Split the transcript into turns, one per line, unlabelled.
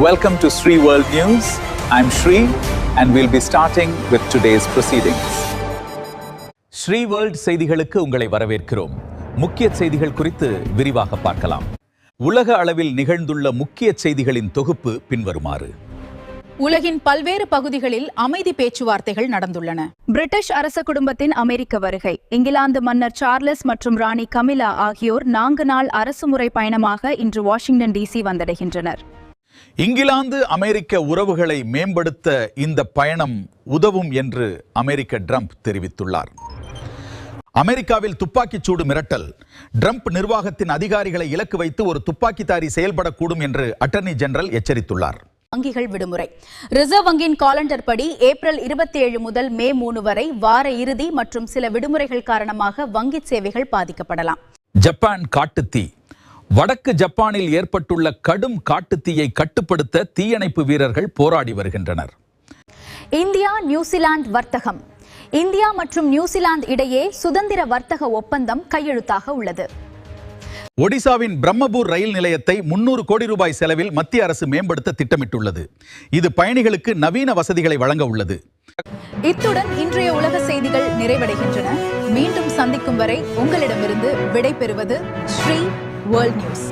Welcome to Sri World News. I'm Sri and we'll be starting with today's proceedings. Sri world செய்திகளுக்கு உங்களை வரவேற்கிறோம். முக்கிய செய்திகள் குறித்து விரிவாக பார்க்கலாம். உலக அளவில் நிகழ்ந்துள்ள முக்கிய செய்திகளின் தொகுப்பு பின்வருமாறு.
உலகின் பல்வேறு பகுதிகளில் அமைதி பேச்சுவார்த்தைகள் நடந்துள்ளன.
பிரிட்டிஷ் அரச குடும்பத்தின் அமெரிக்க வருகை. இங்கிலாந்து மன்னர் சார்லஸ் மற்றும் ராணி கமிலா ஆகியோர் 4 நாள் அரசுமுறை பயணமாக இன்று வாஷிங்டன் டிசி வந்தடைகின்றனர்.
இங்கிலாந்து அமெரிக்க உறவுகளை மேம்படுத்த இந்த பயணம் உதவும் என்று அமெரிக்க ட்ரம்ப் தெரிவித்துள்ளார். அமெரிக்காவில் துப்பாக்கிச் சூடு மிரட்டல். ட்ரம்ப் நிர்வாகத்தின் அதிகாரிகளை இலக்கு வைத்து ஒரு துப்பாக்கிதாரி செயல்படக்கூடும் என்று அட்டர்னி ஜெனரல் எச்சரித்துள்ளார்.
வங்கிகள் விடுமுறை. ரிசர்வ் வங்கியின் காலண்டர் படி ஏப்ரல் 27 முதல் மே 3 வரை வார இறுதி மற்றும் சில விடுமுறைகள் காரணமாக வங்கி சேவைகள் பாதிக்கப்படலாம்.
ஜப்பான் காட்டுத்தீ. வடக்கு ஜப்பானில் ஏற்பட்டுள்ள கடும் காட்டுத்தீயை கட்டுப்படுத்த தீயணைப்பு வீரர்கள் போராடி வருகின்றனர்.
இந்தியா நியூசிலாந்து வர்த்தகம். இந்தியா மற்றும் நியூசிலாந்து இடையே சுதந்திர வர்த்தக ஒப்பந்தம் கையெழுத்தாக உள்ளது.
ஒடிசாவின் பிரம்மபூர் ரயில் நிலையத்தை 300 கோடி ரூபாய் செலவில் மத்திய அரசு மேம்படுத்த திட்டமிட்டுள்ளது. இது பயணிகளுக்கு நவீன வசதிகளை வழங்க உள்ளது.
இத்துடன் இன்றைய உலக செய்திகள் நிறைவடைகின்றன. மீண்டும் சந்திக்கும் வரை உங்களிடமிருந்து விடை பெறுவது ஸ்ரீ வேர்ல்ட் நியூஸ்.